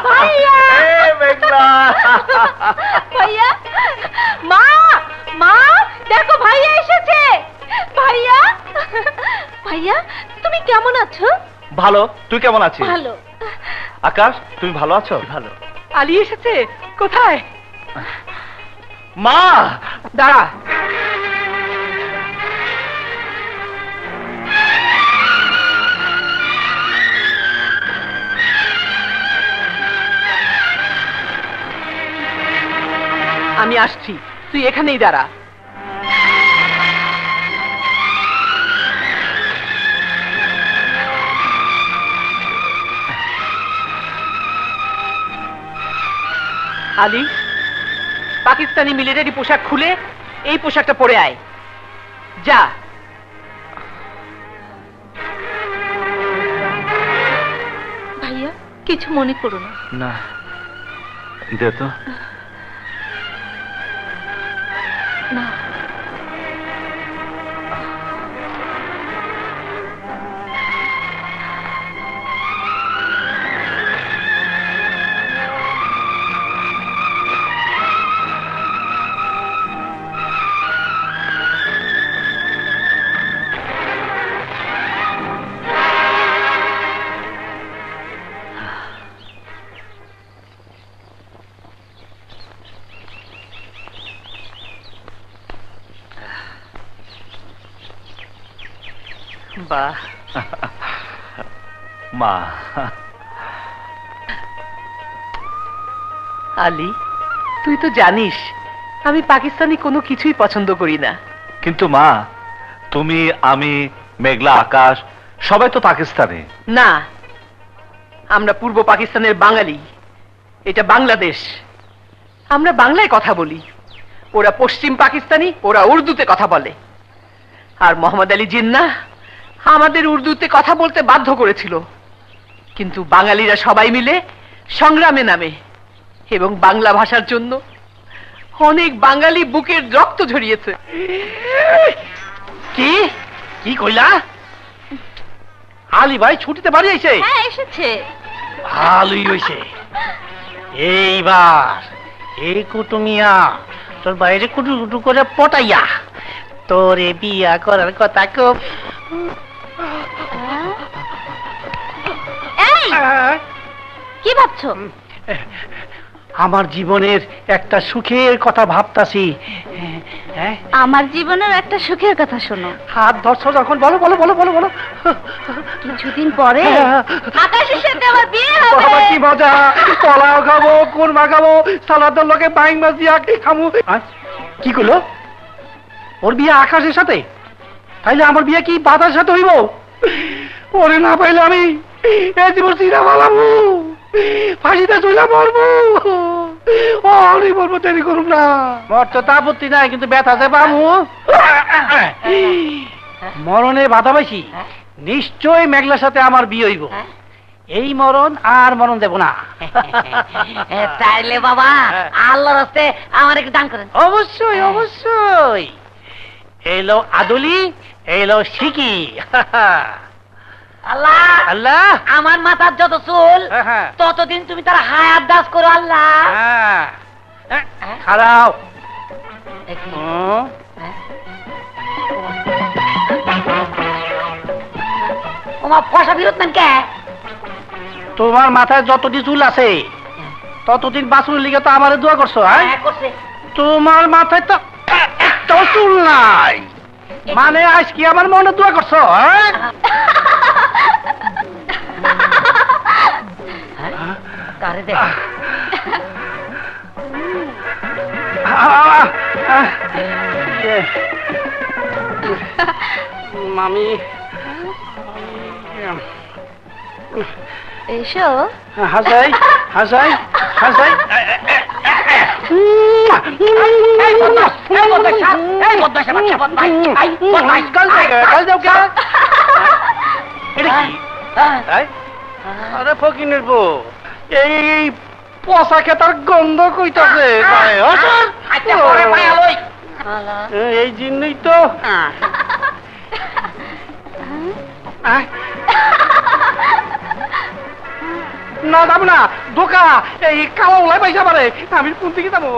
ভাইয়া মেঘলা ভাইয়া মা মা দেখো ভাইয়া এসেছে ভাইয়া ভাইয়া তুমি কেমন আছো ভালো তুই কেমন আছিস ভালো আকাশ তুমি ভালো আছো ভালো আলী এসেছে কোথায় মা দাঁড়া আমি আসছি তুই এখানেই দাঁড়া আলী পাকিস্তানি মিলিটারি পোশাক খুলে এই পোশাকটা পরে আয় যা ভাইয়া কিছু মনে করো না না দে তো না বাহ মা আলী তুই তো জানিস আমি পাকিস্তানি কোনো কিছুই পছন্দ করি না কিন্তু মা তুমি আমি মেঘলা আকাশ সবাই তো পাকিস্তানি না আমরা পূর্ব পাকিস্তানের বাঙালি এটা বাংলাদেশ আমরা বাংলায় কথা বলি ওরা পশ্চিম পাকিস্তানি ওরা উর্দুতে কথা বলে আর মোহাম্মদ আলী জিন্নাহ আমাদের উর্দুতে কথা বলতে বাধ্য করেছিল কিন্তু বাঙালিরা সবাই মিলে সংগ্রামে নামে এবং বাংলা ভাষার জন্য অনেক বাঙালি বুকের রক্ত ঝরিয়েছে কি কি কইলা আলী ভাই ছুটিতে বাড়ি আইছে হ্যাঁ এসেছে ভালোই হয়েছে এইবার এই কুটুমিয়া তোর বাইরে কুটু কুটু করে পটাইয়া তোরে বিয়া করার কথা খুব এই কি ভাবছো আমার জীবনের একটা সুখের কথা ভাবতাছি আমার জীবনের একটা সুখের কথা শোনো হাত ধরছো যখন বলো বলো বলো বলো বলো কিছুদিন পরে আকাশের সাথে আমার বিয়ে বাবা হবে কি মজা পোলাও খাবো কোরমা খাবো সালাদের লোকে বাইং মাছ দিয়া খামু কি করলো ওর বিয়ে আকাশের সাথে তাইলে আমার বিয়ে কি বাতার সাথে হইব ওরে না পাইলে আমি এই জীবন চিরা পালাবো ফাঁসিতে চলে মরবো অনেক মরবো দেরি করুন না মর তো আপত্তি নাই কিন্তু ব্যথাতে পাবো মরণে বাধা পাইছি নিশ্চয় মেঘলার সাথে আমার বিয়ে হইব এই মরণ আর মরণ দেব না তাইলে বাবা আল্লাহর রাস্তে আমার একটু দান করেন অবশ্যই অবশ্যই এলো আদুলি এলো শিকি আল্লাহ আল্লাহ আমার মাথার যত চুল হ্যাঁ। ততদিন তুমি তারা হায়াত দাস করো আল্লাহ খারাপ তোমার পয়সা ফেরত নেন কে তোমার মাথায় যতদিন চুল আছে ততদিন বাঁচুর লিগে তো আমারে দোয়া করছো হ্যাঁ করছে তোমার মাথায় তো একটাও চুল নাই মানে আজ কি আমার মনে দোয়া করছো হ্যাঁ কারে দেখ মামি এসো হাসাই হাসাই হাসাই আরে ফকিনের বউ এই পচা খেতার গন্ধ কইতাছে এই জন্যই তো না যাবো না, ধোকা, এই কালো ওলাই পয়সা পারে, আমি কোন দিকে যাবো?